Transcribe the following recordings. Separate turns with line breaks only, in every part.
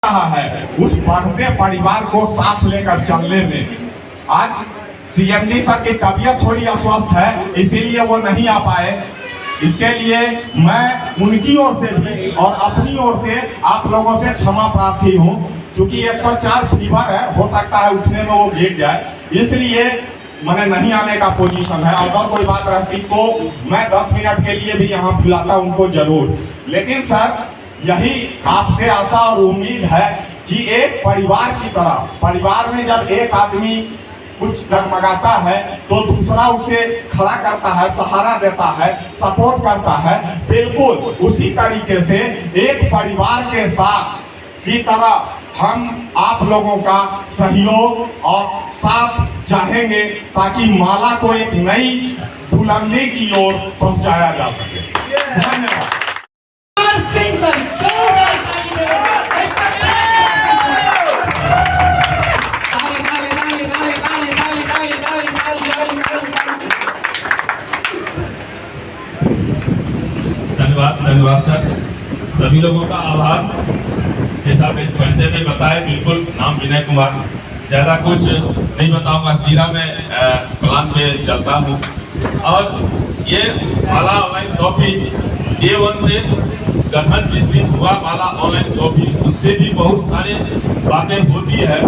रहा है उस बढ़ते परिवार को साथ लेकर चलने में। आज सीएमडी सर की तबीयत थोड़ी अस्वस्थ है, इसीलिए वो नहीं आ पाए। इसके लिए मैं उनकी ओर से भी और अपनी ओर से आप लोगों से क्षमा प्रार्थी हूँ। चूंकि 104 फीवर है, हो सकता है उठने में वो गिर जाए, इसलिए मैंने नहीं आने का पोजीशन है। अगर कोई बात रहती तो मैं 10 मिनट के लिए भी यहाँ बुलाता उनको जरूर। लेकिन सर, यही आपसे आशा और उम्मीद है कि एक परिवार की तरह, परिवार में जब एक आदमी कुछ डगमगाता है तो दूसरा उसे खड़ा करता है, सहारा देता है, सपोर्ट करता है। बिल्कुल उसी तरीके से एक परिवार के साथ की तरह हम आप लोगों का सहयोग और साथ चाहेंगे ताकि माला को एक नई बुलंदी की ओर पहुंचाया जा सके। धन्यवाद।
धन्यवाद सर, सभी लोगों का आभार। जैसा परिचय में बताया, बिल्कुल नाम विनय कुमार, ज़्यादा कुछ नहीं बताऊंगा। सीधा मैं प्लान पे चलता हूँ। और ये माला ऑनलाइन शॉपिंग A1 से गठन जिस दिन हुआ माला ऑनलाइन शॉपिंग, उससे भी बहुत सारे बातें होती है।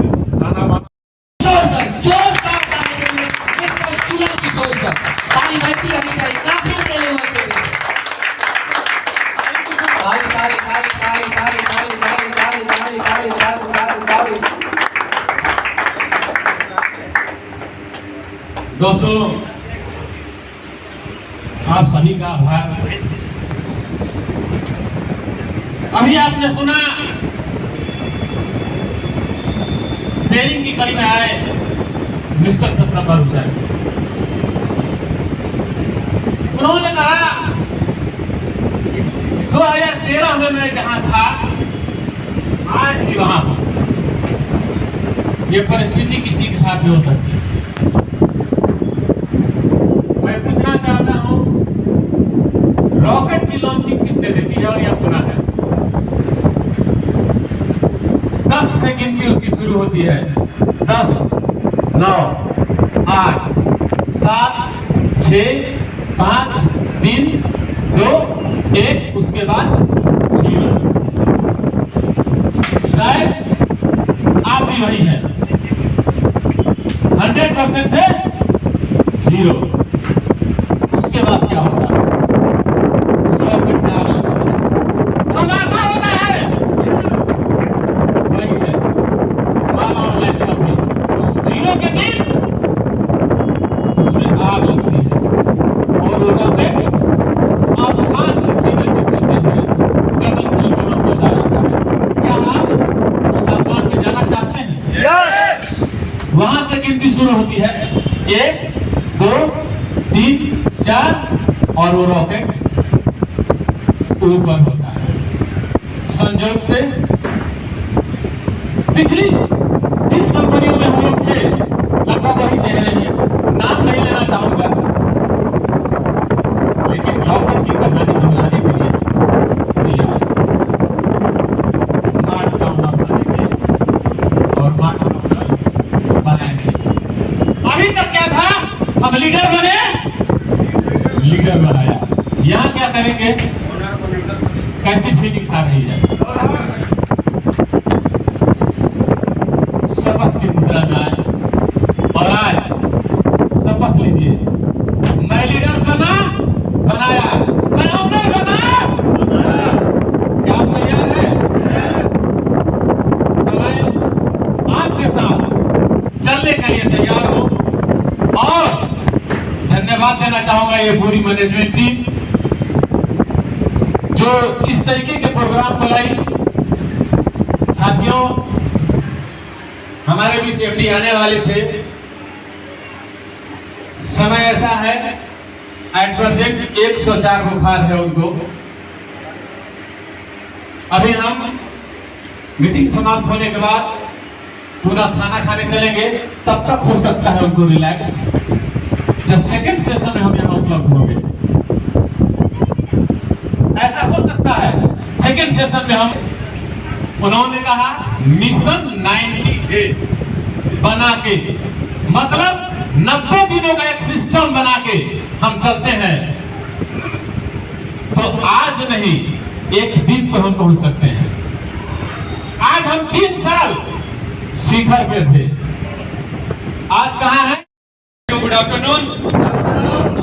दोस्तों, आप सभी का आभार। अभी आपने सुना शेयरिंग की कड़ी में आए मिस्टर तस्तफर हुसैन। उन्होंने कहा 2013 में मैं जहां था आज भी वहां हूं। ये परिस्थिति किसी के साथ भी हो सकती है। मैं पूछना चाहता हूं, रॉकेट की लॉन्चिंग किसने देखी है और यह सुना है? 10 से गिनती उसकी शुरू होती है। 10, 9, 8, 7, 6, 5, 3, 2, 1, उसके बाद 0। शायद आप भी वही है। 100% से 0। उसके बाद क्या होता है? उस रॉकेट में आग लगती है, धमाका होता है। वही है माला ऑनलाइन शॉपिंग। उस 0 के दिन उसमें आग लगती है और वो रॉकेट आसमान में सीधे चलते हुए गगन चुंबकों में जा जाता है। क्या आप उस आसमान में जाना चाहते हैं? यस। वहां से गिनती शुरू होती है। 1, 2, 3, 4 और वो रॉकेट ऊपर होता है। संयोग से पिछली जिस कंपनियों में हम लोग थे, लगभग वही चेहरे हैं। नाम नहीं लेना चाहूंगा, लेकिन रॉकेट की कहानी दोहराने के लिए तैयार। मार्ट का बनाएंगे और मार्ट बनाएंगे। अभी तक क्या था? हम लीडर बने, लीडर बनाया। यहाँ क्या करेंगे? कैसी फीलिंग्स आ रही है? शपथ की मुद्रा में आए और आज शपथ लीजिए, मैं लीडर बना, बनाया, मैं ऑनर बना, बनाया। क्या आप तैयार हैं? तो मैं आपके साथ चलने के लिए तैयार हूं और धन्यवाद देना चाहूंगा ये पूरी मैनेजमेंट टीम जो इस तरीके के प्रोग्राम को लाई। साथियों, हमारे बीच एफडी आने वाले थे। समय ऐसा है, एट प्रेजेंट 104 बुखार है उनको। अभी हम मीटिंग समाप्त होने के बाद पुनः खाना खाने चलेंगे, तब तक हो सकता है उनको रिलैक्स। जब सेकंड सेशन में हम यहाँ उपलब्ध होंगे, ऐसा हो सकता है सेकंड सेशन में हम
उन्होंने कहा मिशन 98 बना के, मतलब 90 दिनों का एक सिस्टम बना के हम चलते हैं, तो आज नहीं एक दिन तो हम पहुंच सकते हैं। आज हम 3 साल शिखर पे थे, आज कहां है? Good afternoon.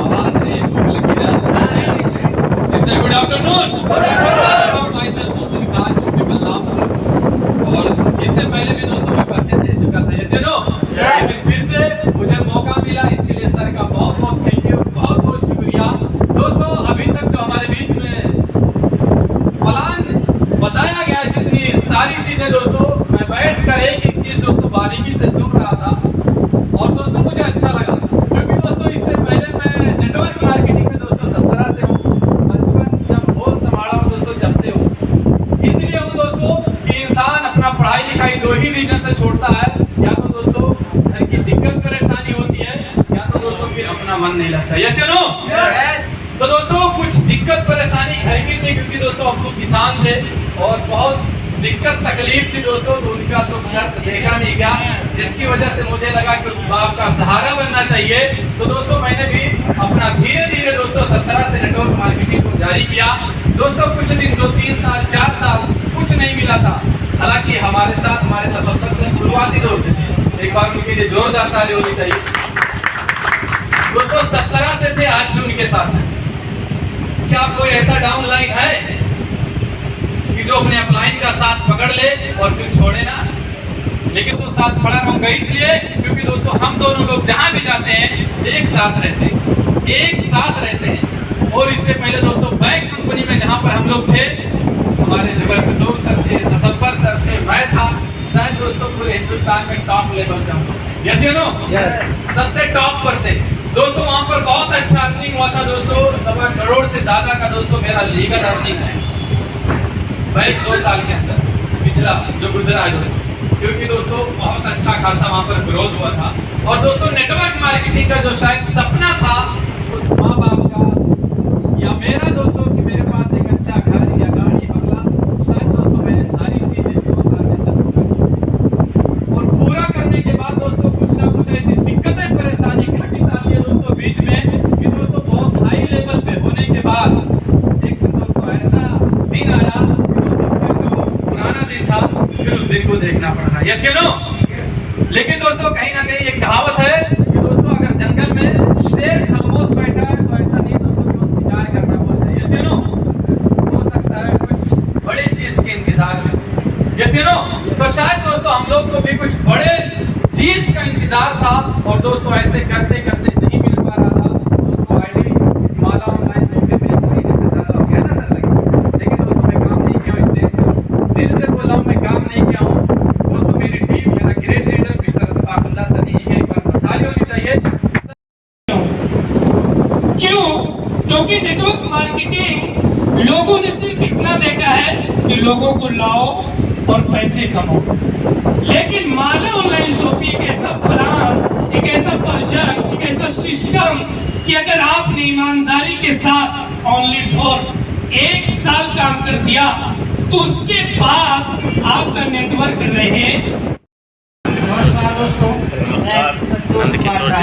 आवाज से भूख लगी ना? It's a good afternoon. My self Hussain Khan people नाम, और इससे पहले भी दोस्तों मैं परिचय दे चुका था, यस नो। लेकिन फिर से मुझे मौका मिला, इसके लिए सर का बहुत बहुत थैंक यू, बहुत बहुत शुक्रिया। दोस्तों अभी तक जो हमारे बीच में प्लान बताया गया, जितनी सारी चीजें दोस्तों, मैं बैठ कर एक एक चीज दोस्तों बारीकी से सुन रहा था, और दोस्तों मुझे अच्छा लगा, क्योंकि दोस्तों इससे पहले मैं नेटवर्क मार्केटिंग में दोस्तों 17 से हूँ, बचपन जब होश संभाला हूँ दोस्तों जब से हूँ। इसलिए हूँ दोस्तों कि इंसान अपना पढ़ाई लिखाई 2 ही रीजन से छोड़ता है, या तो दोस्तों घर की दिक्कत परेशानी होती है, या तो दोस्तों फिर अपना मन नहीं लगता, यस या नो। तो दोस्तों कुछ दिक्कत परेशानी घर की थी, क्योंकि दोस्तों हम तो किसान थे और बहुत दिक्कत तकलीफ थी दोस्तों, तो उनका तो दर्द देखा नहीं गया, जिसकी वजह से मुझे लगा कि उस बाप का सहारा बनना चाहिए। तो दोस्तों मैंने भी अपना धीरे धीरे दोस्तों 17 से नेटवर्क मार्केटिंग को जारी किया। दोस्तों कुछ दिन 2-3 साल 4 साल कुछ नहीं मिला था, हालांकि हमारे साथ हमारे तसव्वुर से शुरुआती दौर से थे। एक बार उनके लिए जोरदार ताली होनी चाहिए। दोस्तों 17 से थे, आज भी उनके साथ हैं। क्या कोई ऐसा डाउन लाइन है कि जो अपने अपलाइन का साथ पकड़ ले और फिर छोड़े ना? लेकिन तो साथ पड़ा रहूंगा इसलिए क्योंकि दोस्तों हम दोनों लोग जहां भी जाते हैं एक साथ रहते हैं। और इससे पहले दोस्तों बैंक कंपनी में जहां पर हम लोग थे, हमारे जुगल किशोर सर थे, तसव्वुर सर थे, मैं था, शायद दोस्तों पूरे हिंदुस्तान में टॉप लेवल का, यस यू नो, सबसे टॉप पर थे दोस्तों। वहां पर बहुत अच्छा अर्निंग हुआ था दोस्तों, 1.25 करोड़ से ज्यादा का दोस्तों मेरा लीगल अर्निंग है भाई 2 साल के अंदर, पिछला जो गुजरा है दोस्तों, क्योंकि दोस्तों बहुत अच्छा खासा वहां पर ग्रोथ हुआ था। और दोस्तों नेटवर्क मार्केटिंग का जो शायद सपना था उस माँ बाप का या मेरा दोस्तों कि मेरे पास एक अच्छा घर या गाड़ी बंगला, शायद दोस्तों मैंने सारी चीजें इस 2 साल के अंदर पूरा किया। और पूरा करने के बाद दोस्तों कुछ ना कुछ ऐसी दिक्कतें परेशानी घटित आती है दोस्तों बीच में, कि दोस्तों बहुत हाई लेवल पे होने के बाद एक दोस्तों ऐसा दिन आया, पुराना दिन था, फिर उस दिन को देखना पड़ रहा, यस यू नो। लेकिन दोस्तों कहीं ना कहीं एक कहावत है कि दोस्तों अगर जंगल में शेर खामोश बैठा है तो ऐसा नहीं दोस्तों कि वो शिकार करना बोल रहा है, यस यू नो। हो सकता है कुछ बड़े चीज के इंतजार में, यस यू नो। तो शायद दोस्तों हम लोग को भी कुछ बड़े चीज का इंतजार था, और दोस्तों ऐसे करते करते नहीं मिल पा रहा था दोस्तों। आईडी इस माला ऑनलाइन सोफे पे महीने से ज्यादा हो गया ना सर, लेकिन दोस्तों मैं काम नहीं किया स्टेज पे, दिल से बोला हूँ मैं काम नहीं किया हूँ दोस्तों। मेरी टीम, मेरा great leader mister Ashfaqullah sir ही है, एक बार ताली होनी चाहिए।
क्यों? क्योंकि नेटवर्क मार्केटिंग लोगों ने सिर्फ इतना देखा है कि लोगों को लाओ और पैसे कमाओ, लेकिन माला ऑनलाइन शॉपिंग एक ऐसा प्लान, एक ऐसा प्रोजेक्ट, एक ऐसा सिस्टम कि अगर आपने ईमानदारी के साथ ओनली फॉर 1 साल काम कर दिया तो उसके बाद आपका नेटवर्क रहे।
नमस्कार दोस्तों, मैं संतोष कुमार झा,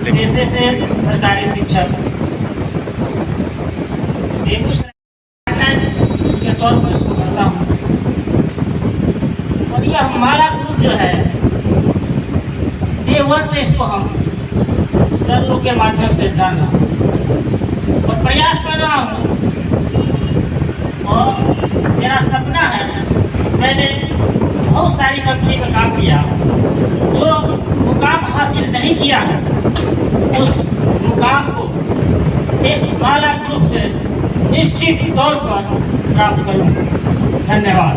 पेशे से सरकारी शिक्षक, बेगूसराय के तौर पर इसको करता हूँ। और यह माला ग्रुप जो है, डे 1 से इसको हम सर लोग के माध्यम से जाना और प्रयास कर रहा हूँ, और मेरा सपना है, मैंने बहुत सारी कंपनी में काम किया, जो मुकाम हासिल नहीं किया है उस मुकाम को इस माला ग्रुप से निश्चित तौर पर प्राप्त करूँगा। धन्यवाद।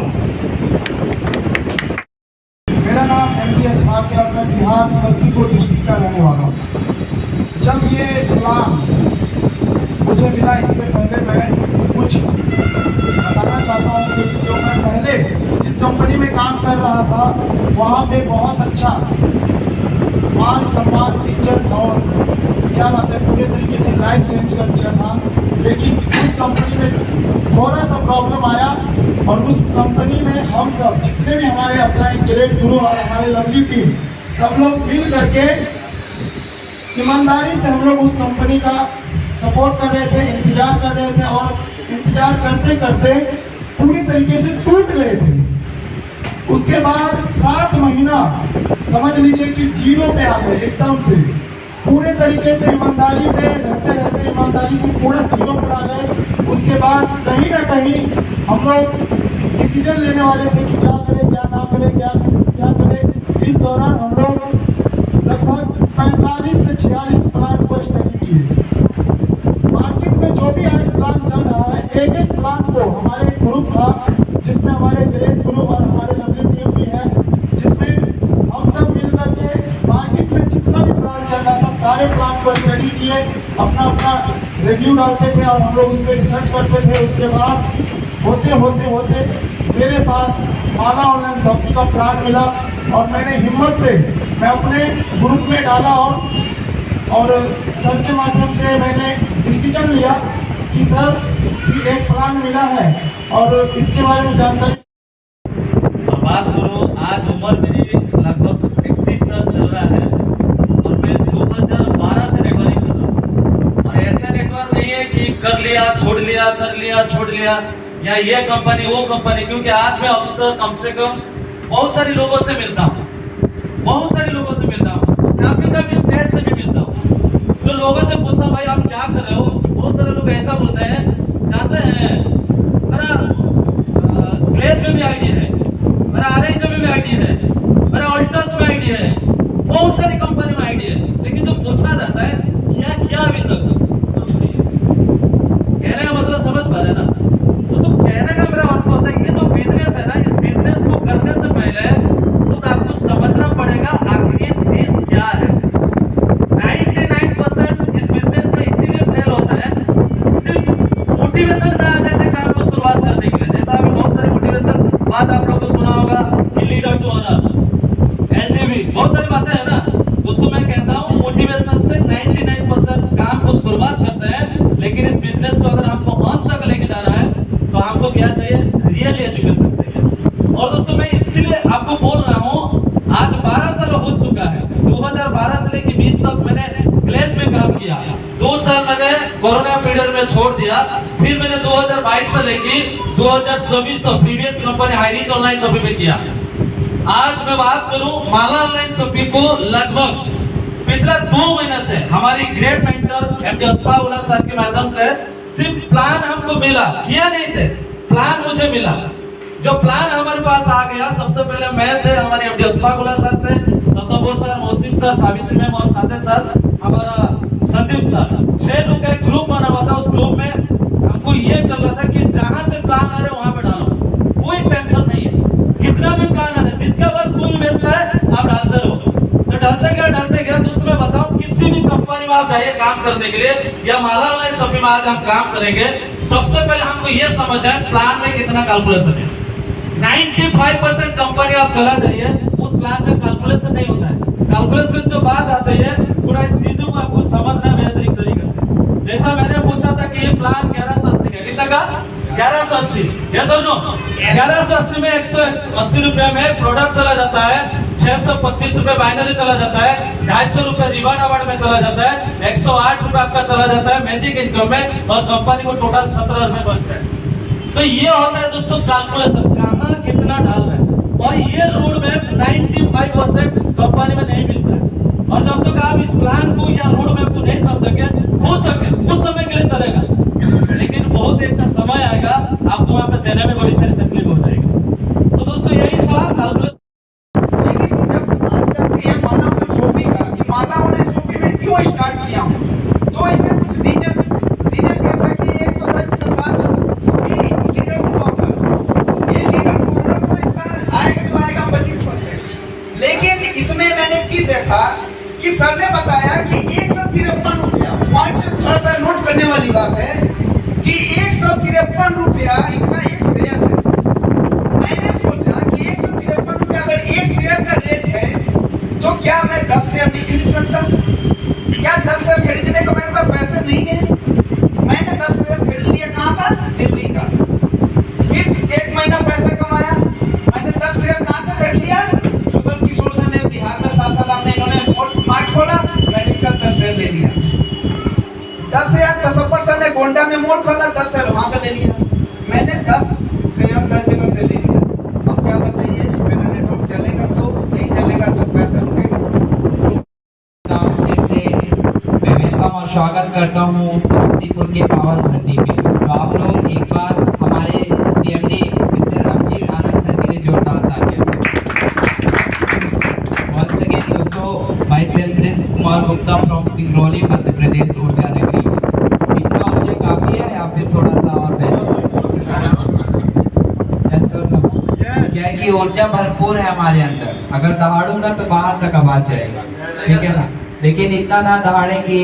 मेरा नाम MD अशफाक है और मैं बिहार समस्तीपुर डिस्ट्रिक्ट का रहने वाला हूँ। जब ये प्लान मुझे मिला, इससे पहले मैं कुछ बताना चाहता हूँ, क्योंकि जो मैं पहले जिस कंपनी में काम कर रहा था वहाँ पे बहुत अच्छा मान सम्मान, इज्जत और क्या बात है, पूरे तरीके से लाइफ चेंज कर दिया था। लेकिन उस कंपनी में थोड़ा सा प्रॉब्लम आया और उस कंपनी में हम सब जितने भी हमारे अपलाइन ग्रेट गुरु और हमारे लवली टीम सब लोग मिल करके ईमानदारी से हम लोग उस कंपनी का सपोर्ट कर रहे थे, इंतजार कर रहे थे और इंतजार करते करते पूरी तरीके से टूट गए थे। उसके बाद 7 महीना समझ लीजिए कि जीरो पे आ गए, एकदम से पूरे तरीके से ईमानदारी पे रहते रहते ईमानदारी से पूरा जीरो पर आ गए। उसके बाद कहीं ना कहीं हम लोग डिसीजन लेने वाले थे कि क्या करें क्या ना करें, क्या करें। इस दौरान हम लोग लगभग 45 से 46 प्लान को स्टडी किए। मार्केट में जो भी आज प्लान चल रहा है, एक एक प्लान को हमारे एक ग्रुप था जिसमें हमारे ग्रेट ग्रुप और हमारे लवली टीम भी है, जिसमें हम सब मिल करके मार्केट में जितना भी प्लान चल रहा था सारे प्लान को स्टडी किए, अपना अपना रिव्यू डालते थे और हम लोग उस पर रिसर्च करते थे। उसके बाद होते होते होते मेरे पास माला ऑनलाइन शॉपिंग का प्लान मिला और मैंने हिम्मत से मैं अपने ग्रुप में डाला और सर के माध्यम से मैंने डिसीजन लिया कि सर कि एक प्लान मिला है और इसके बारे में जानकारी।
बात करो, आज उम्र मेरी लगभग 31 साल चल रहा है और मैं 2012 से नेटवर्किंग कर रहा हूँ। और ऐसा नेटवर्क नहीं है कि कर लिया छोड़ लिया, कर लिया छोड़ लिया, या ये कंपनी वो कंपनी। क्योंकि आज मैं अक्सर कम से कम बहुत सारे लोगों से मिलता हूँ, बहुत सारे लोगों से मिलता हूँ, काफी स्टेट से भी मिलता हूँ। जो लोगों से पूछता भाई आप क्या कर रहे हो, बहुत सारे लोग ऐसा बोलते हैं, जानते हैं मेरा ग्लेज में भी आईडी है, मेरा आरएच में भी आईडी है, मेरा अल्ट्रास में आईडी है, बहुत सारी कंपनी में आईडी है। लेकिन जो पूछा जाता है क्या अभी तक कुछ नहीं है। कहने का मतलब समझ पा रहे ना दोस्तों? कहने का मेरा अर्थ होता है ये जो बिजनेस है ना, इस बिजनेस को करने से पहले तो आपको समझना पड़ेगा आखिर ये चीज क्या है। 99% इस बिजनेस में इसीलिए फेल होता है, सिर्फ मोटिवेशन में आ जाते हैं काम को शुरुआत करने के लिए। जैसा अभी बहुत सारे मोटिवेशन बात आप लोगों को सुना होगा कि लीडर टू ऑनर, एलडीवी, बहुत सारी बातें हैं ना दोस्तों। मैं कहता हूँ मोटिवेशन से 99% काम को शुरुआत करते हैं, लेकिन इस बिजनेस को अगर हमको अंत तक लेके जाना है तो हमको क्या चाहिए? रियल एजुकेशन चाहिए। और दोस्तों मैं इसलिए आपको बोल रहा हूँ, आज 12 साल हो चुका है, 2012 से लेकर 20 तक मैंने ग्लेज में काम किया। 2 साल मैंने कोरोना पीरियड में छोड़ दिया, फिर मैंने 2022 से लेकर 2024 तक प्रीवियस कंपनी हाईरीच ऑनलाइन शॉपिंग में किया। आज मैं बात करूं माला ऑनलाइन शॉपिंग को लगभग पिछला 2 महीने से हमारी ग्रेट मेंटर एमडी अस्फाउल्लाह सर के माध्यम से सिर्फ प्लान हमको मिला, किया नहीं थे, प्लान मुझे मिला। जो प्लान हमारे पास आ गया, सबसे पहले मैं थे, हमारे एमडी अस्फाउल्लाह सर थे, तसव्वुर सर, मौसिम सर, सावित्री मैम और साथे सर हमारा संदीप सर, 6 लोग का एक ग्रुप बना हुआ था। उस ग्रुप में हमको ये चल रहा था कि जहां से प्लान आ रहे वहां पे डालो, कोई टेंशन नहीं है, कितना भी प्लान आ रहा है, जिसका बस कोई भी बेचता है आप डालते रहो। तो डालते गया दोस्तों। मैं बताऊं किसी भी कंपनी में आप जाइए काम करने के लिए, या माला ऑनलाइन शॉपिंग में आज हम काम करेंगे, सबसे पहले हमको ये समझ आए प्लान में कितना कैलकुलेशन है। 95% कंपनी आप चला जाइए, उस प्लान में कैलकुलेशन नहीं होता है। कैलकुलेशन जो बात आती है, थोड़ा इस चीजों को आपको समझना है बेहतरीन तरीके से। जैसा मैंने पूछा था कि ये प्लान 1180 का, कितना का? 1180। ये समझो 1180 में 180 रुपए में प्रोडक्ट चला जाता है, 625 रुपए बाइनरी चला जाता है, 250 रुपए रिवार्ड अवार्ड में चला जाता है, 108 रुपए आपका चला जाता है मैजिक इनकम में, और कंपनी को टोटल 17 रुपए बच रहे हैं। तो ये होता है दोस्तों कैलकुलेशन, कहां कितना डाल रहे हैं। और ये रोड मैप 95% कंपनी में नहीं मिलता है। और जब तक आप इस प्लान को या रोड मैप को नहीं समझेंगे, हो सके उस समय के लिए चलेगा, लेकिन बहुत ऐसा समय आएगा आपको वहां पे देने में बड़ी सारी तकलीफ हो जाएगी। तो दोस्तों यही था कैलकुलेशन।
लेकिन जब ये माला ऑनलाइन शॉपिंग का कि माला ऑनलाइन शॉपिंग में क्यों स्टार्ट किया हूं, तो इसमें कुछ रीजन क्या था कि एक तो सच था कि लीडर टू ऑनर, ये लीडर टू ऑनर तो इतना आएगा 25%। लेकिन इसमें मैंने चीज देखा कि सर ने बताया कि 153 रुपया, पॉइंट थोड़ा सा नोट करने वाली बात है कि 153 रुपया इनका एक शेयर है। मैंने सोचा कि 153 रुपया अगर एक शेयर का रेट है तो क्या मैं 10 शेयर नहीं खरीद सकता? क्या 10 शेयर खरीदने कौन खोला 10 शेयर वहाँ पे ले लिया, मैंने 10 शेयर 10 जगह से ले लिया। अब क्या बताइए, मेरा नेटवर्क चलेगा तो नहीं चलेगा तो पैसा रुकेगा।
फिर से मैं वेलकम और स्वागत करता हूँ समस्तीपुर के पावन धरती पे। तो आप लोग एक बार हमारे CMD mister Abhijeet Anand sir के लिए जोरदार तालियां। Once again दोस्तों, myself प्रिंस कुमार गुप्ता फ्रॉम सिंगरौली मध्य प्रदेश ऊर्जा नगरी। इतना ऊर्जा काफी है या फिर थोड़ा सा और क्या है कि ऊर्जा भरपूर है हमारे अंदर, अगर दहाड़ूंगा तो बाहर तक आवाज जाएगा, ठीक है ना। लेकिन इतना ना दहाड़े कि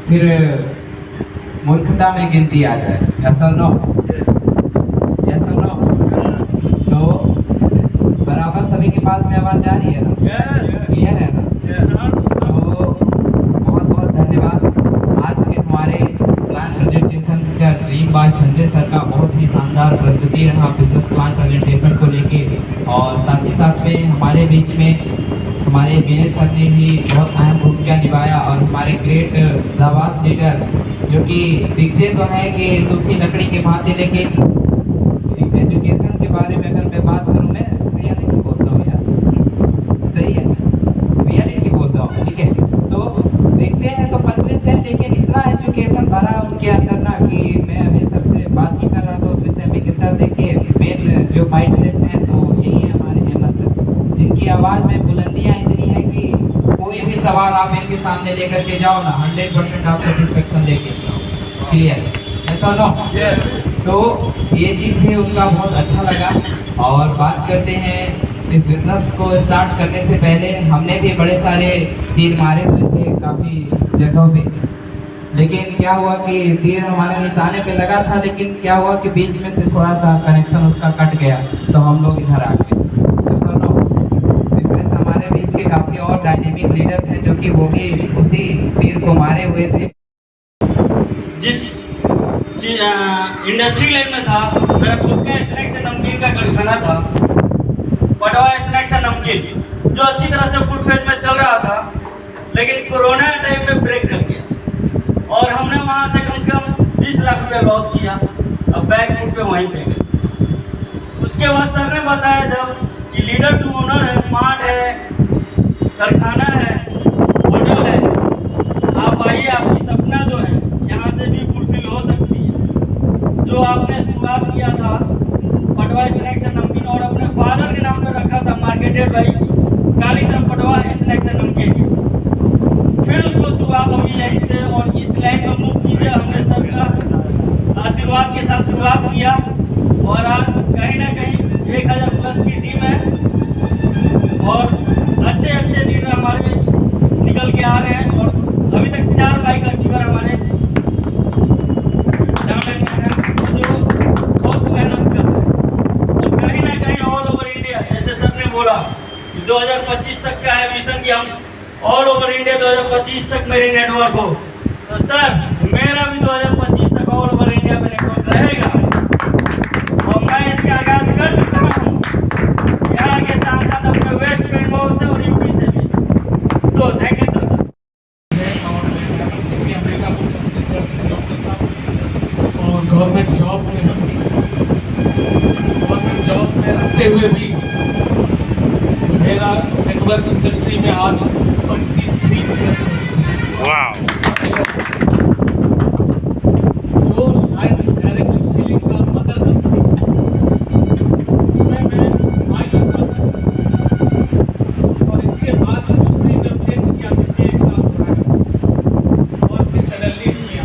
फिर मूर्खता में गिनती आ जाए, ऐसा ना तो बराबर सभी के पास में आवाज जा रही है ना, क्लियर है ना। तो बहुत बहुत धन्यवाद। आज के हमारे plan presentation mister dream boy Sanjay sir का बहुत ही शानदार प्रस्तुति रहा बिजनेस प्लान प्रेजेंटेशन को लेके, और साथ ही साथ में हमारे बीच में हमारे विनय सर ने भी बहुत अहम भूमिका निभाया, और हमारे ग्रेट जाबाज लीडर जो कि दिखते तो हैं कि सूखी लकड़ी के भांति, लेकिन एजुकेशन के बारे में अगर मैं बात करूं, मैं रियलिटी बोलता हूँ यार, सही है ना, रियलिटी बोलता हूँ, ठीक है। तो देखते हैं तो पतले से, लेकिन इतना एजुकेशन भरा उनके अंदर ना कि मैं अभी सर से बात ही कर रहा था उस विषय में कि सर देखिए मेन जो माइंड सेट है तो यही है हमारे अहमद सर, जिनकी आवाज़ में बुलंदियाँ इतनी है कि कोई भी सवाल आप इनके सामने लेकर के जाओ ना 100% आप सेटिस्फेक्शन लेके क्लियर, ऐसा ना। तो ये चीज़ भी उनका बहुत अच्छा लगा। और बात करते हैं इस बिजनेस को स्टार्ट करने से पहले हमने भी बड़े सारे तीर मारे हुए थे काफ़ी जगहों पे, लेकिन क्या हुआ कि तीर हमारे निशाने पे लगा था, लेकिन क्या हुआ कि बीच में से थोड़ा सा कनेक्शन उसका कट गया, तो हम लोग इधर आ गए, ऐसा ना। इसमें से हमारे बीच के काफ़ी और डायनेमिक लीडर्स हैं जो कि वो भी उसी तीर को मारे हुए थे।
जिस इंडस्ट्री लाइन में था, मेरा खुद का स्नैक्स एंड नमकीन का कारखाना था, पटवा स्नैक्स एंड नमकीन, जो अच्छी तरह से फुल फेज में चल रहा था, लेकिन कोरोना टाइम में ब्रेक कर गया और हमने वहाँ से कम 20 लाख रुपया लॉस किया। अब बैक फुट पे वहीं पे गए। उसके बाद सर ने बताया जब कि लीडर टू ओनर है, मार्ट है, कारखाना है, होटल है, आप आइए, आपकी सपना जो है यहाँ से भी फुलफिल हो सकती है। जो आपने शुरुआत किया था पटवा स्नैक्स एंड नमकीन और अपने फादर के नाम पे रखा था marketed by Kalicharan Patwa snacks and नमकीन, फिर उसको शुरुआत होगी यहीं से और इस लाइन में मूव कीजिए। हमने सर का आशीर्वाद के साथ शुरुआत किया और आज कहीं ना कहीं 1000 प्लस की टीम है और अच्छे लीडर हमारे निकल के आ रहे हैं और अभी तक 4 बाइक अचीवर हमारे टैलेंट में हैं जो बहुत मेहनत कर रहे हैं और कहीं ना कहीं ऑल ओवर इंडिया, जैसे सर ने बोला 2025 तक का है मिशन कि हम ऑल ओवर इंडिया 2025 तक मेरी नेटवर्क हो। तो सर मेरा भी 2025 तक ऑल ओवर इंडिया में नेटवर्क रहेगा और मैं इसका आगाज कर चुका हूँ बिहार के साथ साथ अपने वेस्ट बंगाल से और यूपी से भी। So thank you sir.
और गवर्नमेंट जॉब में रहते हुए भी मेरा नेटवर्क इंडस्ट्री में आज 23 ईयर्स जो शायद डायरेक्ट सेलिंग का मदद उसमें मैं 22 साल और इसके बाद उसने जब चेंज किया उसने 1 साल बढ़ाया और फिर सडनली किया।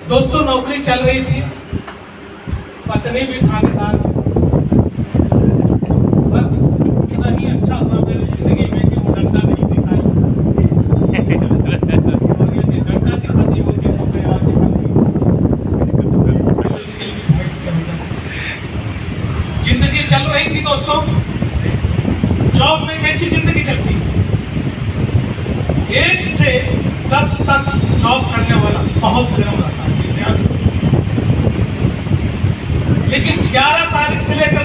दोस्तों नौकरी चल रही थी, पत्नी भी थानेदार, बस इतना ही अच्छा हुआ मेरी जिंदगी में कि वो डंडा नहीं दिखाई और यदि डंडा दिखाती होती तो मैं आज जिंदगी चल रही थी। दोस्तों जॉब में कैसी जिंदगी चलती, 1 से 10 तक जॉब करने वाला बहुत गर्म रहता है, लेकिन 11 तारीख से लेकर